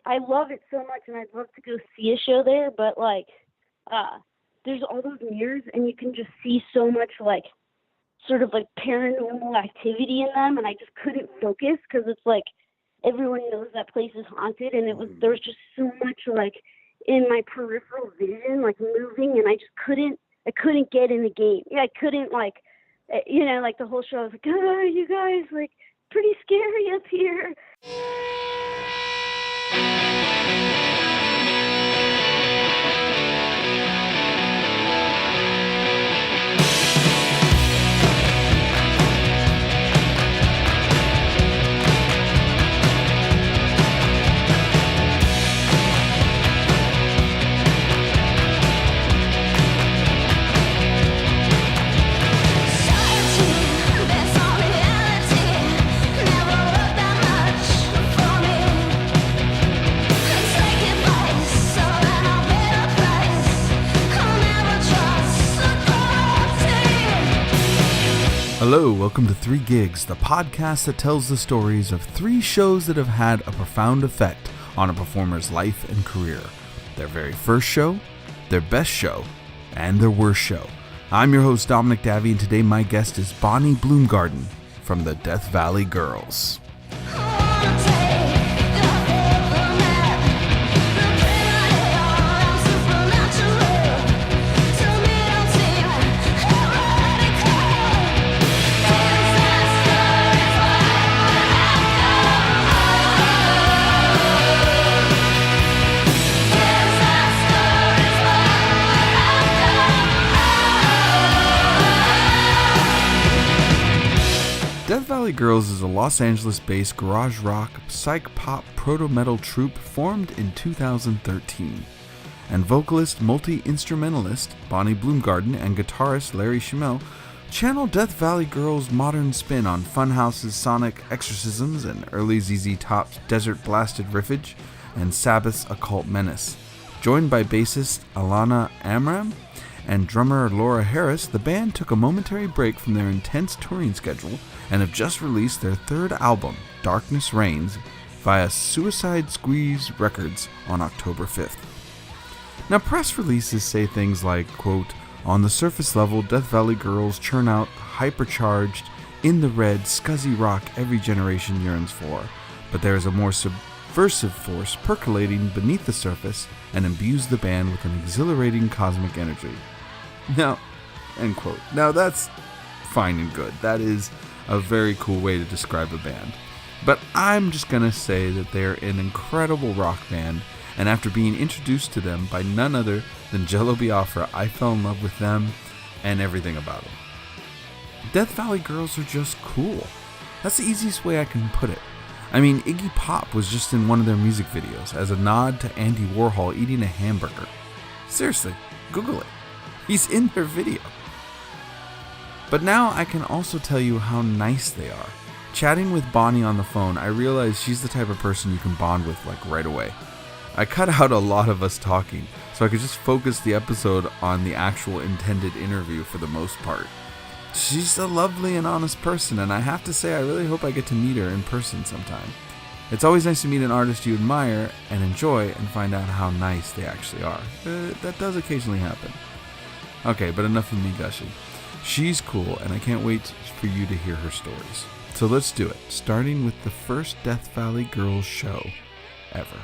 I love it so much, and I'd love to go see a show there, but, like, there's all those mirrors, and you can just see so much, like, sort of, like, paranormal activity in them, and I just couldn't focus, because it's, like, everyone knows that place is haunted, and there was just so much, like, in my peripheral vision, like, moving, and I couldn't get in the game. Yeah, I couldn't, like, like, the whole show, I was like, oh, you guys, like, pretty scary up here. Hello, welcome to 3 Gigs, the podcast that tells the stories of 3 shows that have had a profound effect on a performer's life and career. Their very first show, their best show, and their worst show. I'm your host, Dominic Davey, and today my guest is Bonnie Bloomgarden from the Death Valley Girls. Death Valley Girls is a Los Angeles-based garage rock, psych pop, proto-metal troupe formed in 2013. And vocalist, multi-instrumentalist Bonnie Bloomgarden and guitarist Larry Schimel channel Death Valley Girls' modern spin on Funhouse's sonic exorcisms and early ZZ Top's desert blasted riffage and Sabbath's occult menace. Joined by bassist Alana Amram and drummer Laura Harris, the band took a momentary break from their intense touring schedule and have just released their 3rd album, Darkness Reigns, via Suicide Squeeze Records on October 5th. Now, press releases say things like, quote, "On the surface level, Death Valley Girls churn out hypercharged, in the red, scuzzy rock every generation yearns for, but there is a more subversive force percolating beneath the surface and imbues the band with an exhilarating cosmic energy." Now, end quote. Now, that's fine and good. That is a very cool way to describe a band. But I'm just gonna say that they're an incredible rock band, and after being introduced to them by none other than Jello Biafra, I fell in love with them and everything about them. Death Valley Girls are just cool. That's the easiest way I can put it. I mean, Iggy Pop was just in one of their music videos as a nod to Andy Warhol eating a hamburger. Seriously, Google it. He's in their video. But now I can also tell you how nice they are. Chatting with Bonnie on the phone, I realized she's the type of person you can bond with like right away. I cut out a lot of us talking, so I could just focus the episode on the actual intended interview for the most part. She's a lovely and honest person, and I have to say I really hope I get to meet her in person sometime. It's always nice to meet an artist you admire and enjoy and find out how nice they actually are. That does occasionally happen. Okay, but enough of me gushing. She's cool, and I can't wait for you to hear her stories. So let's do it, starting with the first Death Valley Girls show ever.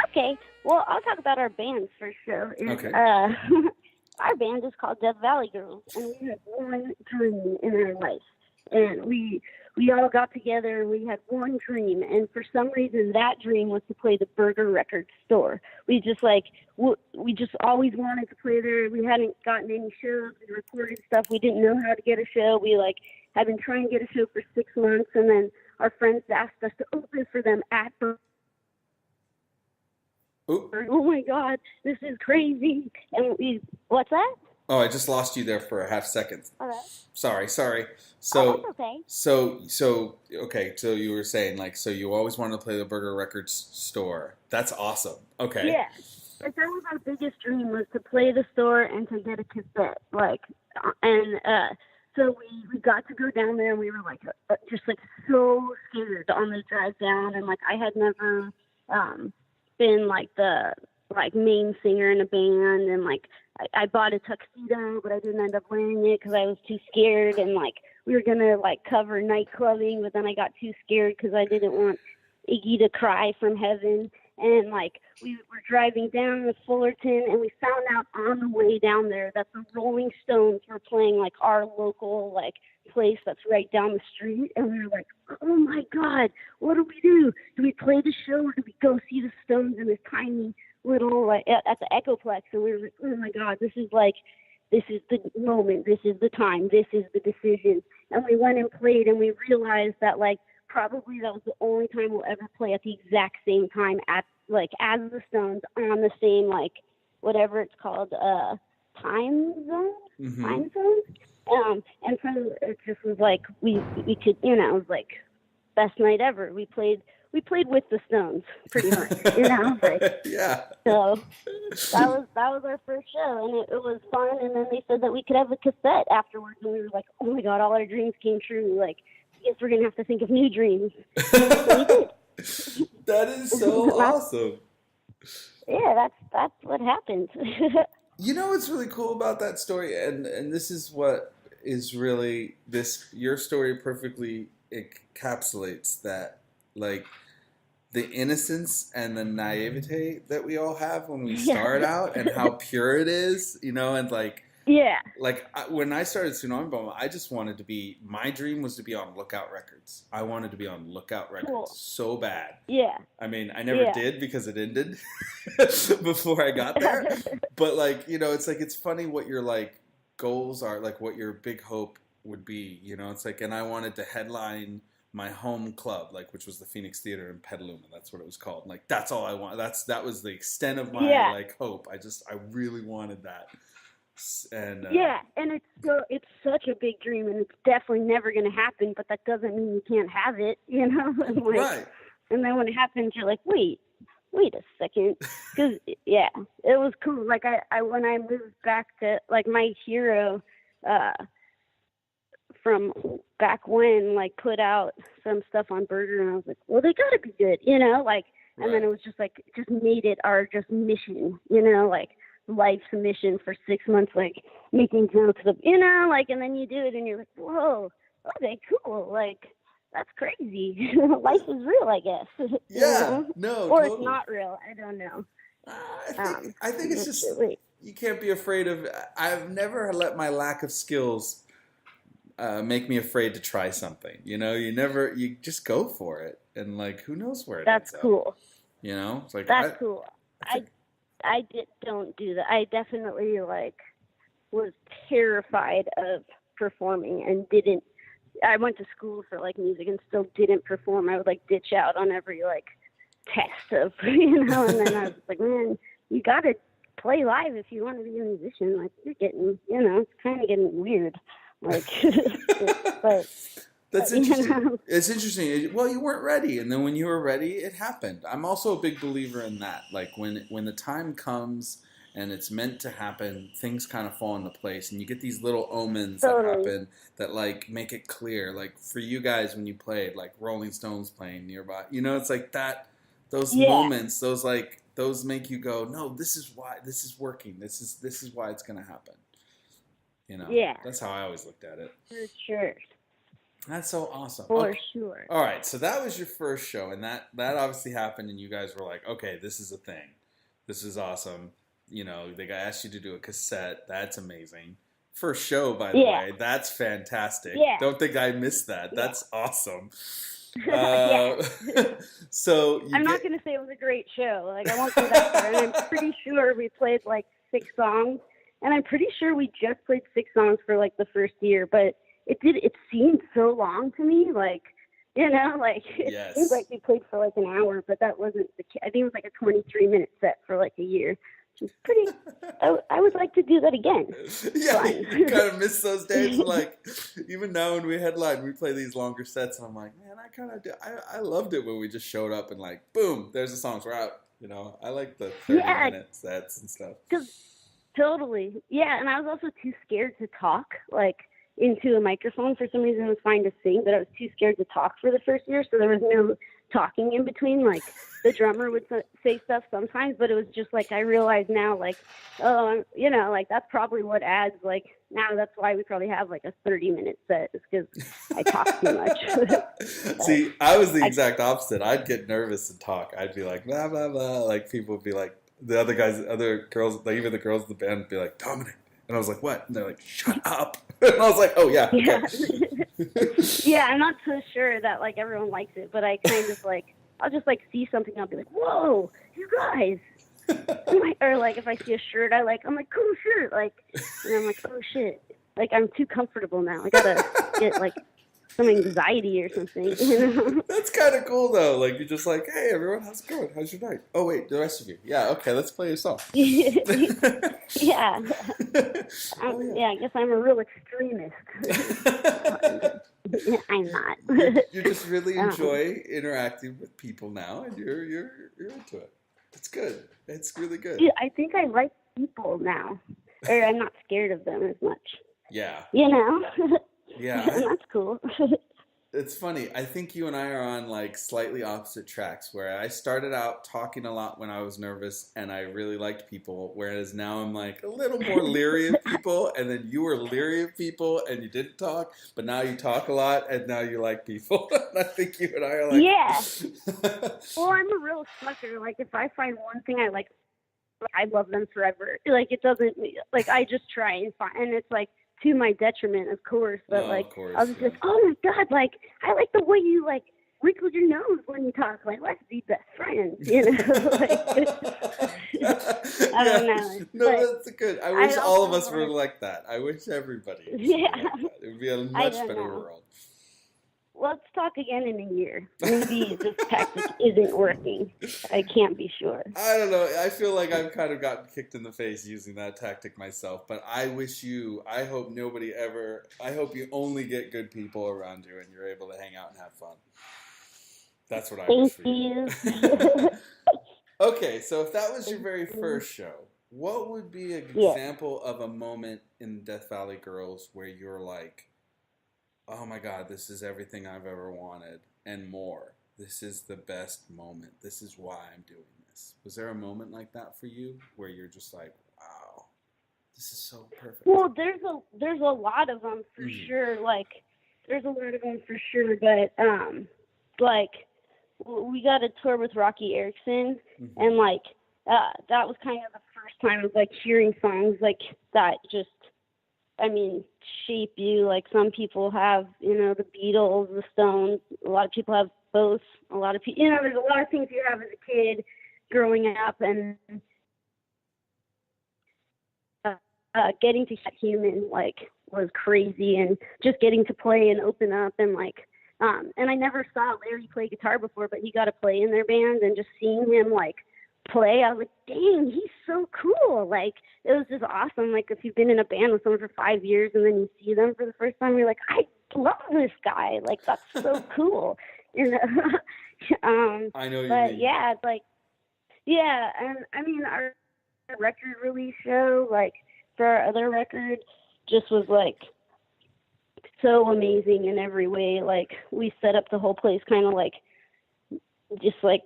Okay, well, I'll talk about our band's first show. Okay. Our band is called Death Valley Girls, and we had one dream in our life. And we all got together, and we had one dream, and for some reason, that dream was to play the Burger Record store. We just always wanted to play there. We hadn't gotten any shows. We recorded stuff. We didn't know how to get a show. We had been trying to get a show for 6 months, and then our friends asked us to open for them at Burger. Oh my God, this is crazy. And what's that? Oh, I just lost you there for a half second. All right. Sorry. That's okay. So you were saying, like, so you always wanted to play the Burger Records store. That's awesome. Okay. Yeah. But that was our biggest dream, was to play the store and to get a cassette. So we got to go down there, and we were just so scared on the drive down, and I had never been like the like main singer in a band, and like I bought a tuxedo, but I didn't end up wearing it because I was too scared, and like we were gonna like cover night clubbing, but then I got too scared because I didn't want Iggy to cry from heaven. And like we were driving down to Fullerton, and we found out on the way down there that the Rolling Stones were playing like our local like place that's right down the street. And we were like, oh my God, what do we do? Do we play the show, or do we go see the Stones in this tiny little like at the Echoplex? And we were like, oh my God, this is the moment, this is the time, this is the decision. And we went and played, and we realized that like probably that was the only time we'll ever play at the exact same time at like as the Stones on the same like whatever it's called time zone. And so it just was like we could, you know, it was like best night ever. We played with the Stones pretty much, you know. Like, Yeah. So that was our first show, and it was fun. And then they said that we could have a cassette afterwards, and we were like, oh my God, all our dreams came true. Like, I guess we're gonna have to think of new dreams. So we did. That is so awesome. Yeah, that's what happened. You know what's really cool about that story, and this is what is really your story perfectly encapsulates that, like, the innocence and the naivete that we all have when we start out, and how pure it is, you know, and like. Yeah. Like when I started Tsunami Bomb, I just wanted to be. My dream was to be on Lookout Records. I wanted to be on Lookout Records so bad. Yeah. I mean, I never did because it ended before I got there. But like, you know, it's like it's funny what your like goals are, like what your big hope would be. You know, it's like, and I wanted to headline my home club, like which was the Phoenix Theater in Petaluma. That's what it was called. Like that's all I wanted. That was the extent of my like hope. I really wanted that. And and it's such a big dream, and it's definitely never going to happen, but that doesn't mean you can't have it, you know. And like, right. And then when it happens, you're like, wait a second, because it was cool. Like I when I moved back to like my hero from back when like put out some stuff on Burger, and I was like, well, they got to be good, you know, like. And then it was just like just made it our just mission, you know, like. Life's mission for 6 months, like making jokes of, you know, like, and then you do it and you're like, whoa, okay, cool, like that's crazy. Life is real, I guess. Yeah, no, or totally. It's not real. I don't know. I think it's just you can't be afraid of. I've never let my lack of skills make me afraid to try something. You know, you just go for it, and like who knows where it ends up. That's cool. You know, it's like that's cool. Don't do that. I definitely like was terrified of performing and didn't. I went to school for like music and still didn't perform. I would like ditch out on every like test of, you know, and then I was like, man, you got to play live if you want to be a musician. Like you're getting, you know, it's kind of getting weird. Like, but. That's interesting. You know? It's interesting. Well, you weren't ready, and then when you were ready, it happened. I'm also a big believer in that. Like when the time comes and it's meant to happen, things kind of fall into place, and you get these little omens that happen that like make it clear. Like for you guys when you played, like Rolling Stones playing nearby, you know, it's like that. Those moments, those make you go, no, this is why this is working. This is why it's going to happen. You know. Yeah. That's how I always looked at it. For sure. That's so awesome. For sure. All right, so that was your first show, and that obviously happened, and you guys were like, okay, this is a thing. This is awesome. You know, they asked you to do a cassette. That's amazing. First show, by the way. That's fantastic. Yeah. Don't think I missed that. Yeah. That's awesome. So I'm not going to say it was a great show. Like, I won't say that far. And I'm pretty sure we played, like, 6 songs, and I'm pretty sure we just played 6 songs for, like, the first year, but it seemed so long to me, like, you know, like, it seemed like we played for, like, an hour, but that wasn't I think it was, like, a 23-minute set for, like, a year, which is pretty, I would like to do that again. Yeah, you kind of miss those days, like, even now when we headline, we play these longer sets, and I'm like, man, I kind of do, I loved it when we just showed up and, like, boom, there's the songs, we're out, you know, I like the 30-minute sets and stuff. Totally, yeah, and I was also too scared to talk, like, into a microphone. For some reason it was fine to sing, but I was too scared to talk for the first year, so there was talking in between. Like the drummer would say stuff sometimes, but it was just like I realize now, like, oh, you know, like that's probably what adds. Like now, that's why we probably have like a 30-minute set, is because I talk too much. See, I was the exact opposite. I'd get nervous and talk. I'd be like blah blah blah. Like people would be like, the other guys, other girls, like even the girls in the band would be like, Dominic. And I was like, what? And they're like, shut up. And I was like, oh yeah. Yeah. Okay. Yeah, I'm not so sure that like everyone likes it, but I kind of like, I'll just like see something, I'll be like, whoa, you guys. Or like if I see a shirt I like, I'm like, cool shirt. Like, and I'm like, oh shit. Like I'm too comfortable now. I gotta get like some anxiety or something. You know? That's kind of cool though. Like you're just like, hey everyone, how's it going? How's your night? Oh wait, the rest of you. Yeah, okay, let's play a song. Yeah. Yeah, I guess I'm a real extremist. I'm not. You just really enjoy interacting with people now, and you're into it. It's good. It's really good. Yeah, I think I like people now, or I'm not scared of them as much. Yeah. You know. Yeah. That's cool. It's funny. I think you and I are on like slightly opposite tracks, where I started out talking a lot when I was nervous and I really liked people, whereas now I'm like a little more leery of people, and then you were leery of people and you didn't talk, but now you talk a lot and now you like people. And I think you and I are like... Yeah. Well, I'm a real sucker. Like if I find one thing I like, I love them forever. Like it doesn't, like I just try and find, and it's like, to my detriment, of course, but like I was just, oh my god, like I like the way you like wrinkle your nose when you talk. Like let's be best friends, you know. Like, I don't know. No, that's good. I wish all of us were like that. I wish everybody. Yeah, like it would be a much better world. Let's talk again in a year. Maybe this tactic isn't working. I can't be sure. I don't know. I feel like I've kind of gotten kicked in the face using that tactic myself. But I hope nobody ever, I hope you only get good people around you and you're able to hang out and have fun. That's what I wish for you. Okay, so if that was your very first show, what would be an example of a moment in Death Valley Girls where you're like, oh my God, this is everything I've ever wanted and more. This is the best moment. This is why I'm doing this. Was there a moment like that for you where you're just like, wow, this is so perfect? Well, there's a lot of them for sure. Like, there's a lot of them for sure. But like, we got a tour with Rocky Erickson, and like, that was kind of the first time of like hearing songs like that just, I mean, shape you. Like some people have, you know, the Beatles, the Stones. A lot of people have both. A lot of people, you know, there's a lot of things you have as a kid growing up, and getting to Human like was crazy, and just getting to play and open up and like, and I never saw Larry play guitar before, but he got to play in their band, and just seeing him like play, I was like, dang, he's so cool. Like it was just awesome. Like if you've been in a band with someone for 5 years and then you see them for the first time, you're like, I love this guy. Like that's so cool. You know. I know you but mean. yeah, it's like, yeah, and I mean our record release show, like for our other record, just was like so amazing in every way. Like we set up the whole place kind of like just like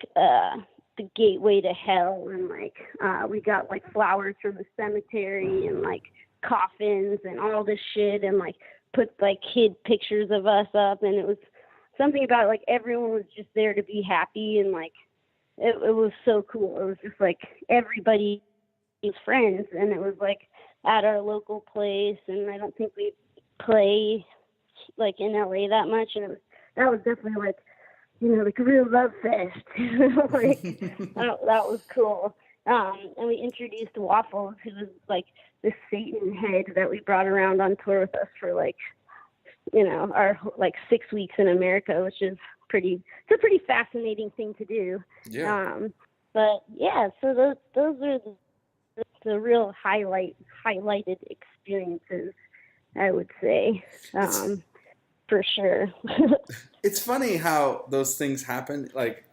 the gateway to hell, and like we got like flowers from the cemetery and like coffins and all this shit, and like put like kid pictures of us up, and it was something about like everyone was just there to be happy, and like it was so cool. It was just like everybody was friends, and it was like at our local place, and I don't think we play like in LA that much, and that was definitely like, you know, like a real love fest. Like that was cool. And we introduced Waffles, who was like this Satan head that we brought around on tour with us for like, you know, our like 6 weeks in America, which is it's a pretty fascinating thing to do. Yeah. But yeah, so those are the real highlighted experiences, I would say, for sure. It's funny how those things happen. Like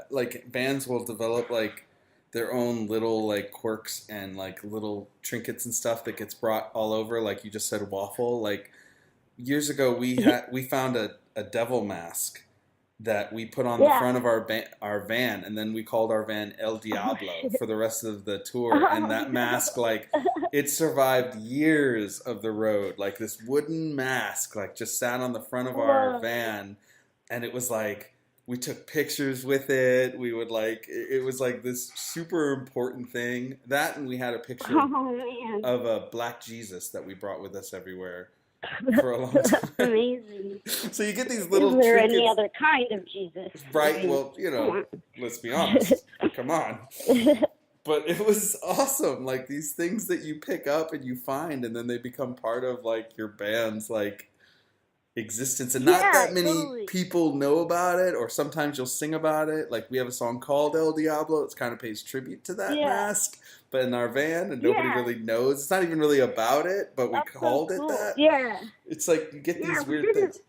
like bands will develop like their own little like quirks and like little trinkets and stuff that gets brought all over. Like you just said, Waffle. Like years ago, we found a devil mask that we put on the Yeah. front of our van, and then we called our van El Oh Diablo shit. for the rest of the tour. And Oh that mask, no. like, it survived years of the road. Like this wooden mask, like just sat on the front of our Whoa. van, and it was like we took pictures with it. We would like it was like this super important thing. That, and we had a picture Oh man. of a black Jesus that we brought with us everywhere for a long That's time. amazing. So you get these Is little there any trinkets, other kind of Jesus? I right? mean, Well, come let's be on. honest. Come on. But it was awesome. Like these things that you pick up and you find, and then they become part of like your band's like existence. And not Yeah, that many totally. people know about it, or sometimes you'll sing about it. Like we have a song called El Diablo. It kind of pays tribute to that Yeah. mask, but in our van, and nobody Yeah. really knows. It's not even really about it, but we That's so called it cool. that. Yeah. It's like you get Yeah, these we weird didn't. things.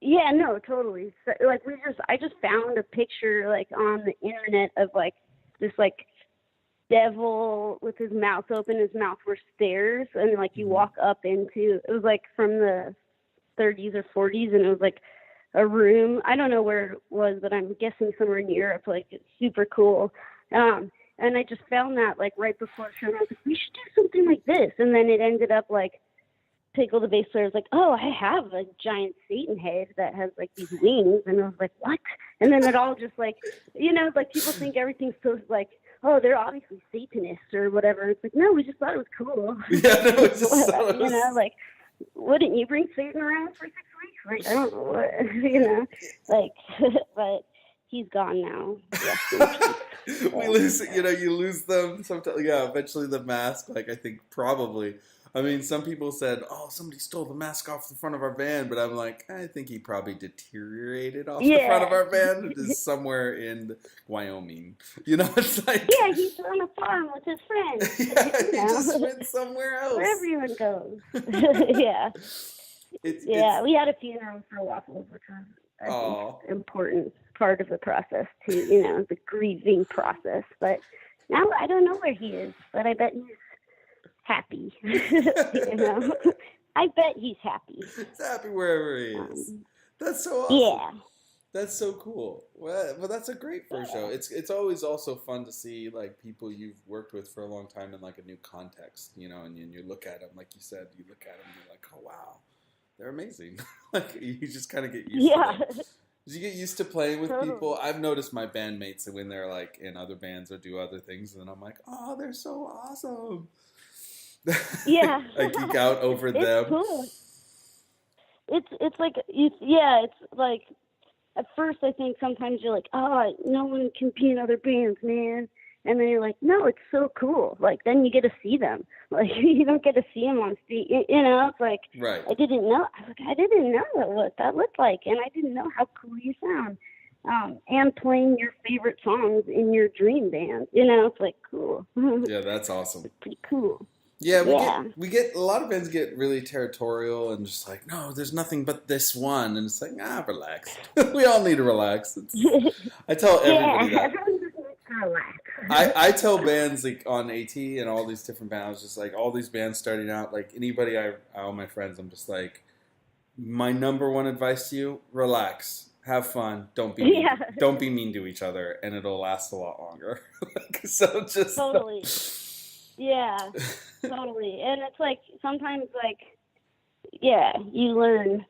Yeah, no, totally. So, like I just found a picture like on the internet of like this like devil with his mouth open. His mouth were stairs, and like you Hmm. walk up into. It was like from the 30s or 40s, and it was like a room. I don't know where it was, but I'm guessing somewhere in Europe. Like it's super cool. And I just found that like right before the show, and I was like, we should do something like this. And then it ended up like Pickle the bass player was like, oh, I have a giant Satan head that has like these wings, and I was like, what? And then it all just like, like people think everything's so like, oh, they're obviously Satanists or whatever. It's like, no, we just thought it was cool. Yeah, no, it just sounds. Like, wouldn't you bring Satan around for 6 weeks? Like, I don't know what, like, but he's gone now. Rest in peace. We lose, you lose them sometimes. Yeah, eventually the mask. Like I think probably. I mean, some people said, "Oh, somebody stole the mask off the front of our van," but I'm like, I think he probably deteriorated off the front of Yeah. our van. It is somewhere in Wyoming. It's like, Yeah, he's on a farm with his friends. yeah, he just went somewhere Where else. everyone goes. Yeah. It's Yeah, we had a funeral for Waffles, which was, I think, oh an important part of the process too, the grieving process. But now I don't know where he is, but I bet he's happy. I bet he's happy. it's happy wherever he is. That's so awesome. Yeah. That's so cool. Well, that's a great first show. It's always also fun to see like people you've worked with for a long time in like a new context, and you look at them, like you said, you look at them and you're like, oh wow, they're amazing. Like you just kind of get used to them. You get used to playing with people. I've noticed my bandmates when they're like in other bands or do other things, and then I'm like, oh, they're so awesome. Yeah. I geek out over It's them. cool. It's like it's like at first I think sometimes you're like, oh, no one can be in other bands, man. And then you're like, no, it's so cool. Like then you get to see them. Like you don't get to see them on stage. It's like Right. I didn't know. I didn't know what that looked like, and I didn't know how cool you sound. And playing your favorite songs in your dream band. It's like cool. Yeah, that's awesome. It's pretty cool. Yeah, Yeah. we get a lot of bands get really territorial and just like, no, there's nothing but this one, and it's like, relax. We all need to relax. I tell everybody that. Everyone just needs to relax. I tell bands like on AT and all these different bands, just like all these bands starting out, like anybody all my friends, I'm just like, my number one advice to you: relax, have fun, don't be mean to each other, and it'll last a lot longer. So just totally. Yeah, totally. And it's like sometimes like you learn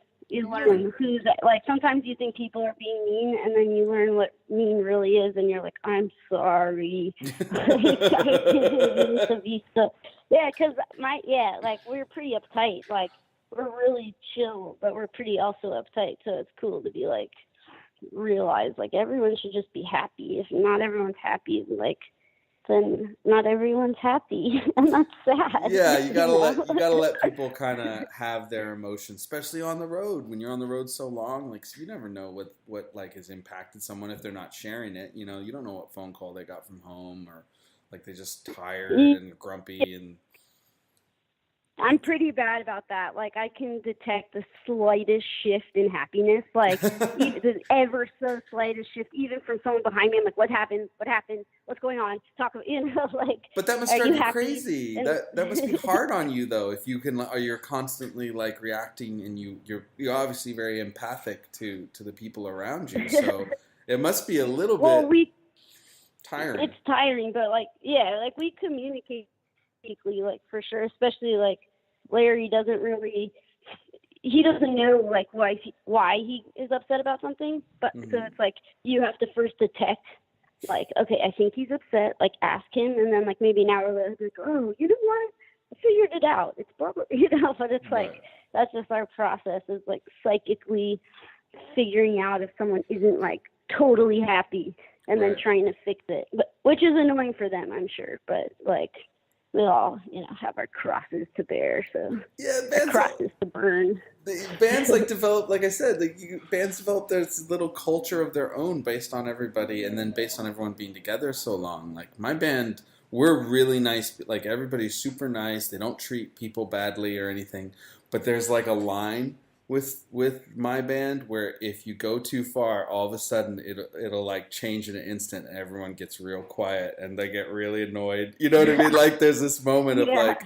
who's like sometimes you think people are being mean, and then you learn what mean really is, and you're like, I'm sorry. To be so because like we're pretty uptight, like we're really chill, but we're pretty also uptight, so it's cool to be like realize like everyone should just be happy. If not everyone's happy, like then not everyone's happy, and that's sad. Yeah, you gotta let people kind of have their emotions, especially on the road. When you're on the road so long, like you never know what like has impacted someone if they're not sharing it. You don't know what phone call they got from home, or like they just tired and grumpy and. I'm pretty bad about that. Like, I can detect the slightest shift in happiness, like even the ever so slightest shift, even from someone behind me. I'm like, what happened? What happened? What's going on? Talk, like, But that must are drive you you happy? crazy. And That must be hard on you though. If you can, or you're constantly like reacting, and you're obviously very empathic to the people around you. So it must be a little well, bit tiring. it's tiring, but like, yeah, like we communicate weekly, like for sure, especially like Larry he doesn't know like why he is upset about something, but so Hmm. it's like you have to first detect, like, okay, I think he's upset, like ask him, and then like maybe an hour later like, oh, you know what, I figured it out, it's blah blah, but it's like Right. that's just our process, is like psychically figuring out if someone isn't like totally happy and then Right. trying to fix it, but which is annoying for them, I'm sure, but like we all, have our crosses to bear, so Yeah, our crosses to burn. bands like develop, like I said, bands develop this little culture of their own based on everybody, and then based on everyone being together so long. Like my band, we're really nice. Like everybody's super nice. They don't treat people badly or anything. But there's like a line with my band where if you go too far, all of a sudden it'll like change in an instant, and everyone gets real quiet and they get really annoyed. You know what I mean? Like there's this moment of Yeah, like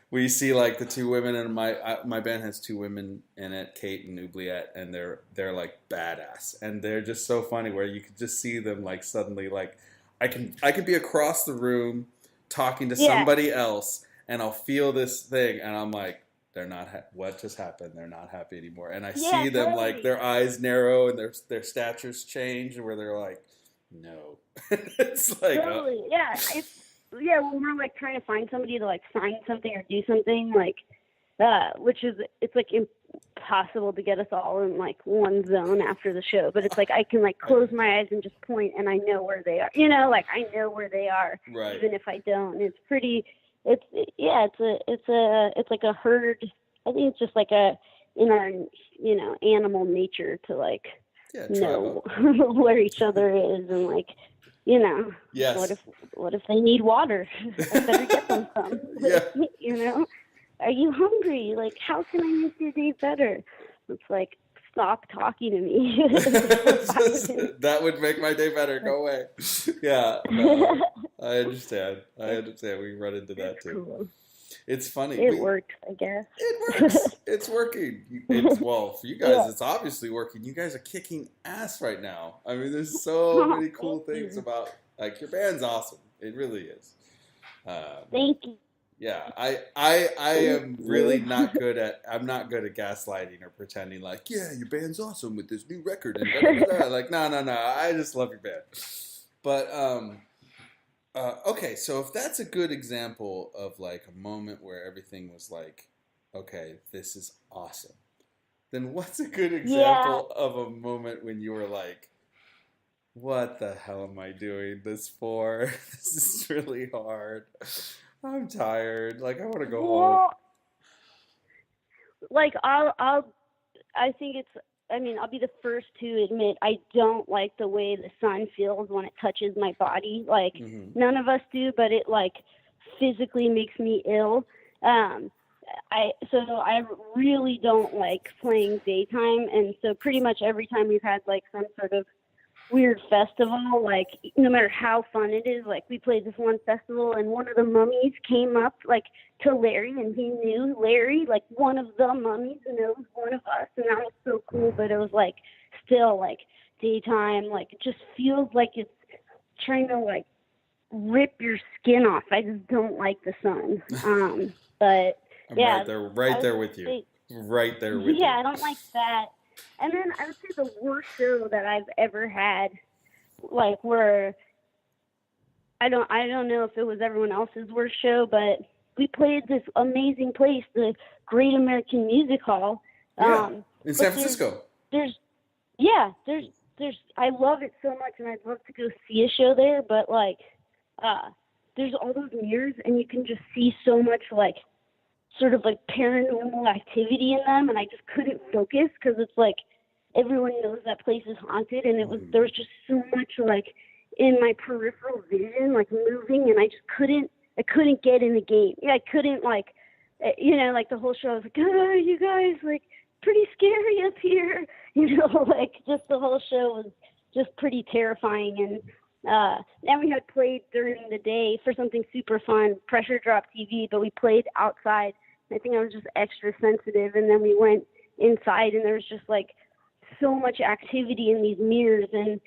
we see like the two women, and my band has two women in it, Kate and Oubliette, and they're like badass, and they're just so funny where you could just see them like suddenly like I could be across the room talking to yeah, somebody else, and I'll feel this thing, and I'm like, they're not what just happened, they're not happy anymore, and I yeah, see them like totally, their eyes narrow and their statures change, where they're like, no. It's like totally, yeah. Yeah, when we're like trying to find somebody to like sign something or do something, like which is, it's like impossible to get us all in like one zone after the show, but it's like I can like close my eyes and just point and I know where they are, like I know where they are right. even if I don't. It's pretty, it's yeah, it's like a herd. I think it's just like in our animal nature to like Yeah, know tribal. where each other is, and like, you know what Yes. if they need water? I better get them some. Yeah. you know are you hungry? Like, how can I make your day better? It's like, stop talking to me for 5 minutes. That would make my day better. Go away. Yeah, no, I understand. I it's, understand. We run into it's that too. cool. It's funny. It works, I guess. It works. It's working. Well for you guys. Yeah. It's obviously working. You guys are kicking ass right now. I mean, there's so Oh, many cool thank things you. about like your band's awesome. It really is. Um, Thank you. Yeah, I Thank am really you. not good at gaslighting or pretending like, yeah, your band's awesome with this new record and da da da da. Like, no, I just love your band. But okay, so if that's a good example of like a moment where everything was like, okay, this is awesome, then what's a good Yeah. example of a moment when you were like, what the hell am I doing this for? This is really hard. I'm tired. Like I want to go home. Well, like I think I'll be the first to admit I don't like the way the sun feels when it touches my body. Like, Hmm. none of us do, but it like physically makes me ill. Um, I really don't like playing daytime, and so pretty much every time we've had like some sort of weird festival, like no matter how fun it is, like we played this one festival and one of the mummies came up like to Larry, and he knew Larry, like one of the mummies knows one of us, and that was so cool. But it was like still like daytime, like it just feels like it's trying to like rip your skin off. I just don't like the sun. But I'm yeah, I right would there with you, say, right there with yeah, you. I don't like that. And then I would say the worst show that I've ever had, like where I don't know if it was everyone else's worst show, but we played this amazing place, the Great American Music Hall. Yeah, in But San Francisco. there's yeah, there's I love it so much, and I'd love to go see a show there, but like there's all those mirrors, and you can just see so much like sort of like paranormal activity in them, and I just couldn't focus because it's like everyone knows that place is haunted, and Mhm. there was just so much like in my peripheral vision like moving, and I couldn't get in the game. Yeah, I couldn't like you know, like the whole show was like, oh, you guys, like, pretty scary up here. You know, like, just the whole show was just pretty terrifying. And then we had played during the day for something super fun, Pressure Drop TV, but we played outside. I think I was just extra sensitive. And then we went inside, and there was just, like, so much activity in these mirrors, and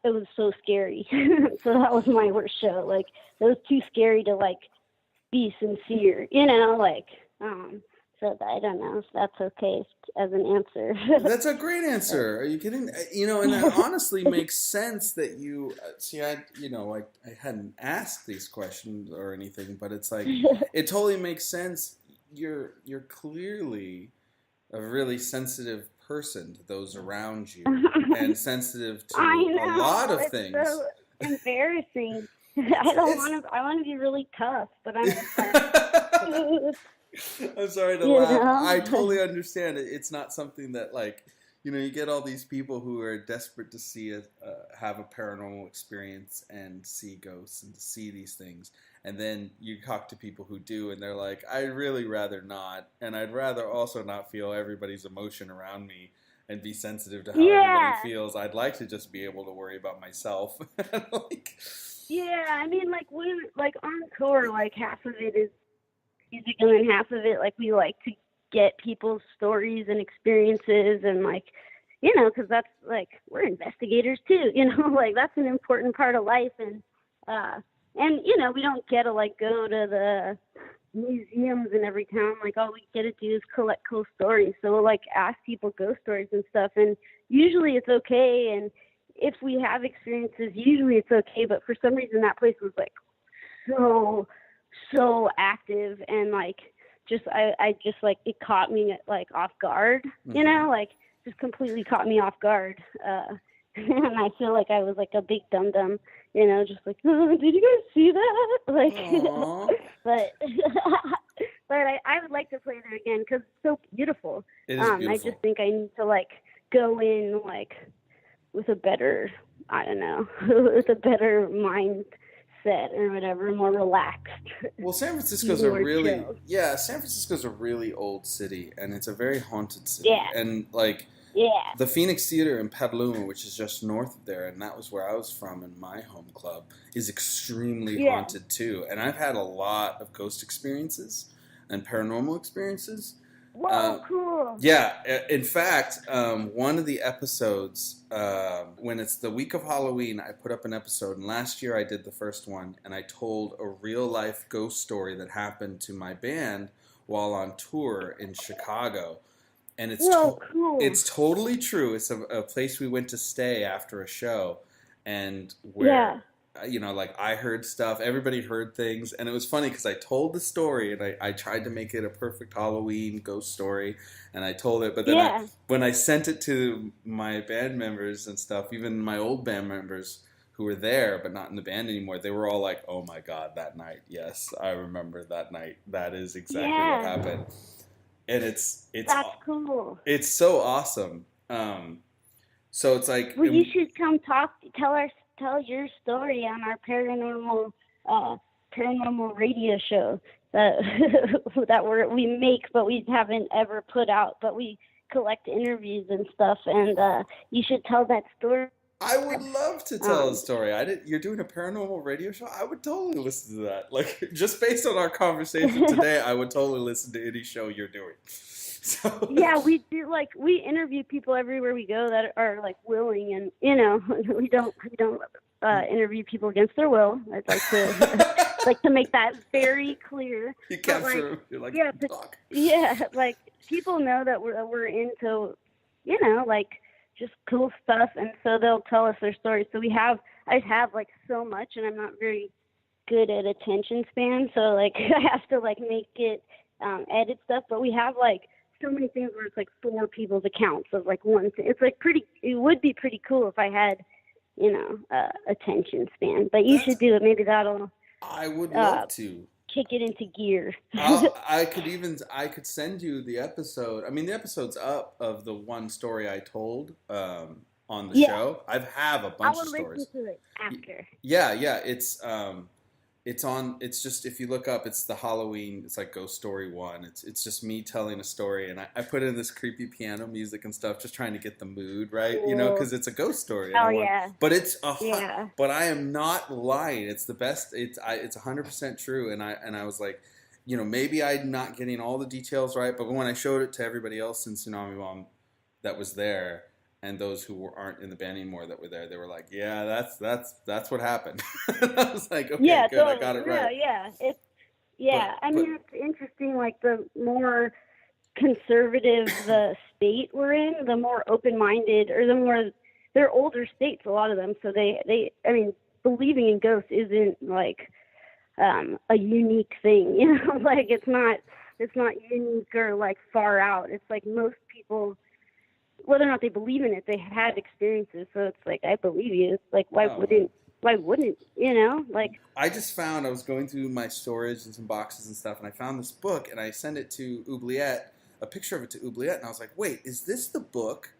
it was so scary. So that was my worst show. Like, it was too scary to, like, be sincere, you know, like, so I don't know if that's okay as an answer. That's a great answer. Are you kidding? You know, and that honestly makes sense that you see. I hadn't asked these questions or anything, but it's like it totally makes sense. You're clearly a really sensitive person to those around you, and sensitive to a lot of things. So embarrassing. I want to be really tough, but I'm. I'm sorry to laugh. I totally understand it. It's not something that, like, you know, you get all these people who are desperate to see have a paranormal experience and see ghosts and to see these things, and then you talk to people who do, and they're like, I'd really rather not, and I'd rather also not feel everybody's emotion around me and be sensitive to how everybody feels. I'd like to just be able to worry about myself. Like, yeah, I mean, like, when, like, on tour, like, half of it is music, and then half of it, like, we like to get people's stories and experiences, and, like, you know, because that's, like, we're investigators too, you know, like, that's an important part of life. And you know, we don't get to, like, go to the museums in every town. Like, all we get to do is collect cool stories. So we'll, like, ask people ghost stories and stuff, and usually it's okay. And if we have experiences, usually it's okay. But for some reason, that place was, like, so active, and, like, just I just, like, it caught me, like, off guard, you know, like, just completely caught me off guard. And I feel like I was, like, a big dum-dum, you know, just like, oh, did you guys see that? Like, but I would like to play there again because it's so beautiful. It is beautiful. I just think I need to, like, go in, like, with a better, I don't know, with a better mindset or whatever, more relaxed. Well, San Francisco's a really, San Francisco's a really old city, and it's a very haunted city. Yeah. And, like, the Phoenix Theater in Petaluma, which is just north of there, and that was where I was from in my home club, is extremely haunted too. And I've had a lot of ghost experiences and paranormal experiences. Whoa, cool. Yeah. In fact, one of the episodes, when it's the week of Halloween, I put up an episode. And last year I did the first one, and I told a real-life ghost story that happened to my band while on tour in Chicago. And it's cool. It's totally true. It's a place we went to stay after a show, and where you know, like, I heard stuff. Everybody heard things, and it was funny because I told the story, and I tried to make it a perfect Halloween ghost story, and I told it. But then when I sent it to my band members and stuff, even my old band members who were there but not in the band anymore, they were all like, "Oh my God, that night! Yes, I remember that night. That is exactly what happened." And that's cool. It's so awesome. So it's like, well, you should come tell your story on our paranormal radio show that we make, but we haven't ever put out. But we collect interviews and stuff, and you should tell that story. I would love to tell a story. You're doing a paranormal radio show? I would totally listen to that. Like, just based on our conversation today, I would totally listen to any show you're doing. So. Yeah, we do. Like, we interview people everywhere we go that are, like, willing, and, you know, we don't interview people against their will. I'd like to make that very clear. You capture them. You're like, talk. Yeah, like, people know that we're into, you know, like, just cool stuff, and so they'll tell us their stories. So I have like so much, and I'm not very good at attention span, so, like, I have to, like, make it edit stuff. But we have, like, so many things where it's like 4 people's accounts of, like, one thing. It's like it would be pretty cool if I had, you know, attention span. But you should do it. Maybe that'll. I would love to kick it into gear. I could send you the episode. I mean, the episode's up of the one story I told on the show. I have a bunch of stories. I will listen to it after. Yeah, It's just, if you look up, it's the Halloween, it's like Ghost Story 1. It's just me telling a story, and I put in this creepy piano music and stuff, just trying to get the mood right, Cool. because it's a ghost story, and Oh yeah. but Yeah. but I am not lying. It's the best. It's 100% true, and I was like, maybe I'm not getting all the details right, but when I showed it to everybody else in Tsunami Bomb that was there, and those who aren't in the band anymore that were there, they were like, "Yeah, that's what happened." I was like, "Okay, Yeah, good, I got totally. it No, right." yeah. But I but mean, it's interesting, like, the more conservative the state we're in, the more open-minded, or the more, they're older states, a lot of them, so I mean, believing in ghosts isn't, like, a unique thing, like, it's not unique or, like, far out. It's like most people, whether or not they believe in it, they had experiences. So it's like, I believe you. It's like, why oh man, wouldn't, like, I just found, I was going through my storage and some boxes and stuff, and I found this book, and I sent it to Oubliette, a picture of it to Oubliette, and I was like, "Wait, is this the book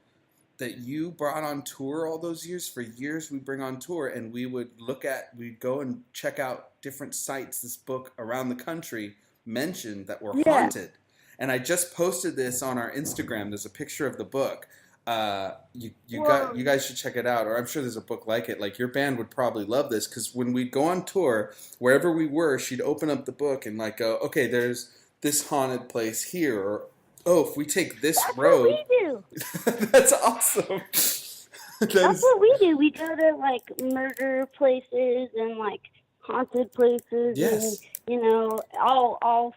that you brought on tour all those years? For years we bring on tour, and we'd go and check out different sites this book around the country mentioned that were yeah, haunted." And I just posted this on our Instagram. There's a picture of the book. You whoa, guys should check it out, or I'm sure there's a book like it. Like, your band would probably love this, because when we'd go on tour, wherever we were, she'd open up the book and like go, "Okay, there's this haunted place here," or, "Oh, if we take this that's what road." we do. That's awesome. That That's is, what we do. We go to, like, murder places and, like, haunted places and, yes. all,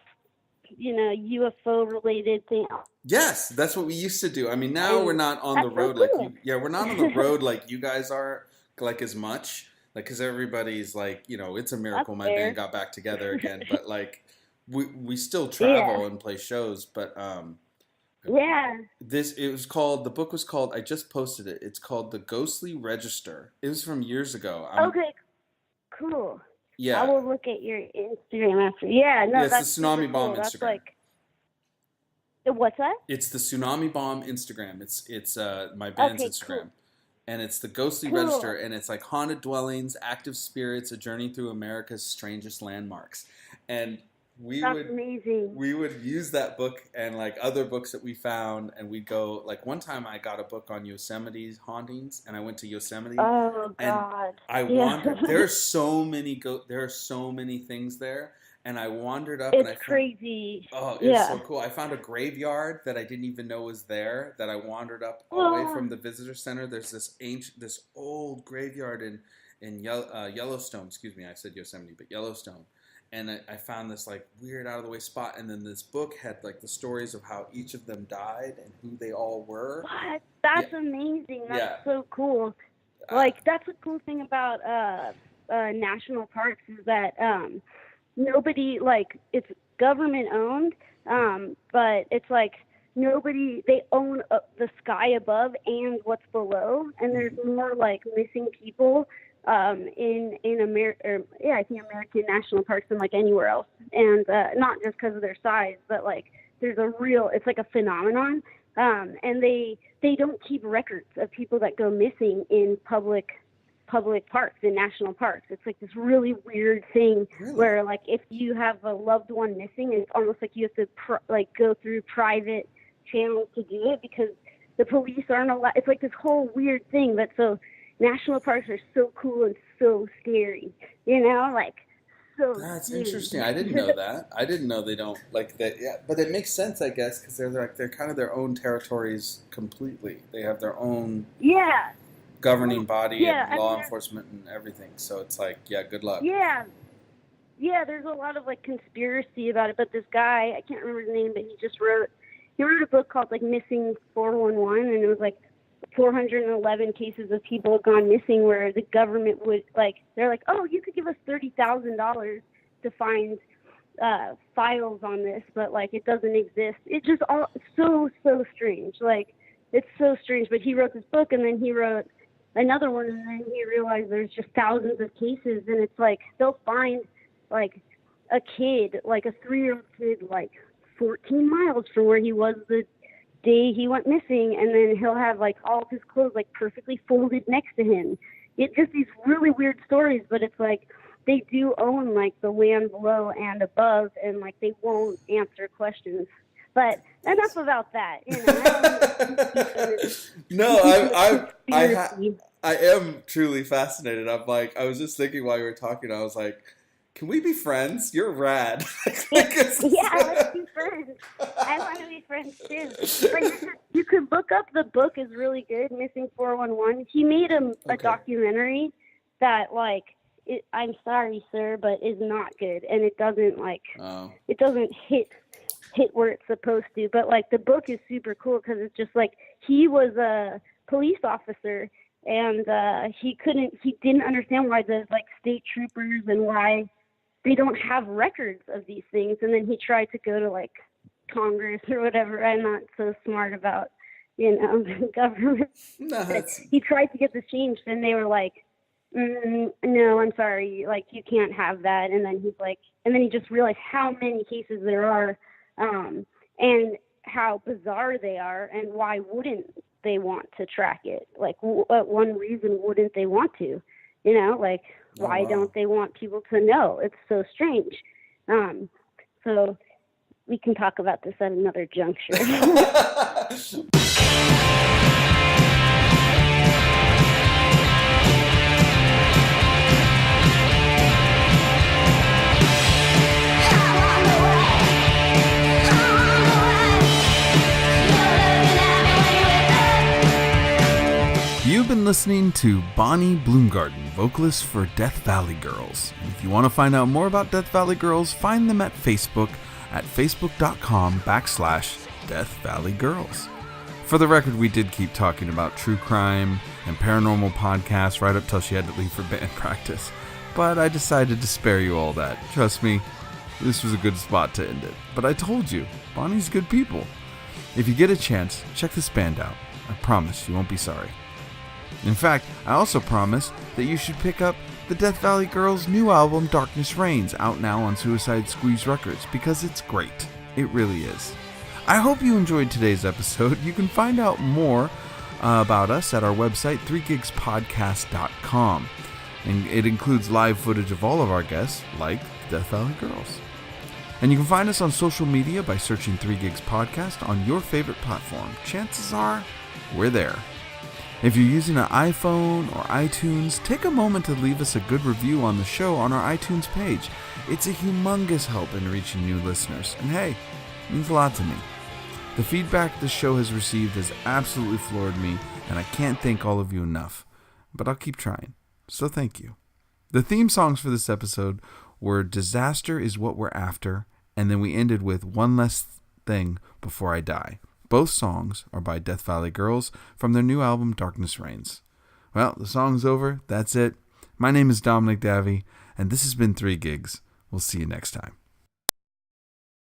UFO related things. Yes, that's what we used to do. I mean, now we're And not on the that's so road like cool. you. Yeah, we're not on the road like you guys are, like, as much. Like, because everybody's like, it's a That's miracle my band fair. got back together again. But like, we still Yeah. travel and play shows. But Yeah. the book was called. I just posted it. It's called The Ghostly Register. It was from years ago. Okay, cool. I Yeah, will look at your Instagram after. Yeah, yeah. no, It's the that's super Tsunami Bomb cool. That's Instagram. like, what's that? It's the Tsunami Bomb Instagram. It's my band's Okay, cool. Instagram, and it's the Ghostly Register, Cool. and it's like haunted dwellings, active spirits, a journey through America's strangest landmarks, and we That's would amazing. we would use that book and like other books that we found, and we'd go, like, one time I got a book on Yosemite's hauntings, and I went to Yosemite, Oh and God. I Yeah. wandered. There are so many things there, and I wandered up and It's I found. crazy. Oh, it was so Yeah. cool. I found a graveyard that I didn't even know was there, that I wandered up away Oh, from the visitor center. There's this old graveyard in Yellowstone. Excuse me, I said Yosemite, but Yellowstone. And I found this like weird out of the way spot, and then this book had like the stories of how each of them died and who they all were. what? Yeah, That's amazing. That's yeah. so cool. Uh, Like, that's the cool thing about national parks is that nobody, like, it's government owned, but it's like nobody, they own the sky above and what's below, and there's more like missing people in America, yeah, I think American national parks than like anywhere else, and not just because of their size, but like there's it's like a phenomenon, and they don't keep records of people that go missing in public parks, in national parks. It's like this really weird thing really? where, like, if you have a loved one missing, it's almost like you have to go through private channels to do it because the police aren't allowed. It's like this whole weird thing. But so national parks are so cool and so scary, like, so That's scary. interesting. I didn't know that. I didn't know they don't like that. Yeah, but it makes sense, I guess, because they're kind of their own territories completely. They have their own Yeah. governing body Yeah. and law enforcement and everything. So it's like, yeah, good luck. Yeah. Yeah, there's a lot of like conspiracy about it, but this guy, I can't remember his name, but he wrote a book called like Missing 411, and it was like 411 cases of people have gone missing where the government would, like, they're like, oh, you could give us $30,000 to find files on this, but like it doesn't exist. It's just all so strange. Like, it's so strange. But he wrote this book, and then he wrote another one, and then he realized there's just thousands of cases, and it's like they'll find like a kid, like a 3-year-old kid, like 14 miles from where he was the day he went missing, and then he'll have like all of his clothes like perfectly folded next to him. It's just these really weird stories, but it's like they do own like the land below and above, and like they won't answer questions. But enough about that. No, I am truly fascinated. I was just thinking while you were talking, I was like, can we be friends? You're rad. Yeah, let's be friends. I want to be friends too. But you could look up, the book is really good, Missing 411. He made a documentary that I'm sorry, sir, but is not good, and it doesn't it doesn't hit where it's supposed to. But the book is super cool because it's just he was a police officer, and he didn't understand why the state troopers and why they don't have records of these things. And then he tried to go to Congress or whatever. I'm not so smart about the government. No, he tried to get this changed, and they were no, I'm sorry, you can't have that. And then and then he just realized how many cases there are, and how bizarre they are, and why wouldn't they want to track it? What one reason wouldn't they want to? Why don't they want people to know? It's so strange. So we can talk about this at another juncture. You've been listening to Bonnie Bloomgarden, vocalist for Death Valley Girls. And if you want to find out more about Death Valley Girls, find them at Facebook at facebook.com/Death Valley Girls. For the record, we did keep talking about true crime and paranormal podcasts right up till she had to leave for band practice. But I decided to spare you all that. Trust me, this was a good spot to end it. But I told you, Bonnie's good people. If you get a chance, check this band out. I promise you won't be sorry. In fact, I also promise that you should pick up the Death Valley Girls' new album, Darkness Reigns, out now on Suicide Squeeze Records, because it's great. It really is. I hope you enjoyed today's episode. You can find out more about us at our website, 3gigspodcast.com. And it includes live footage of all of our guests, like Death Valley Girls. And you can find us on social media by searching 3 Gigs Podcast on your favorite platform. Chances are, we're there. If you're using an iPhone or iTunes, take a moment to leave us a good review on the show on our iTunes page. It's a humongous help in reaching new listeners. And hey, it means a lot to me. The feedback this show has received has absolutely floored me, and I can't thank all of you enough. But I'll keep trying. So thank you. The theme songs for this episode were Disaster Is What We're After, and then we ended with One Less Thing Before I Die. Both songs are by Death Valley Girls from their new album, Darkness Reigns. Well, the song's over. That's it. My name is Dominic Davey, and this has been 3 Gigs. We'll see you next time.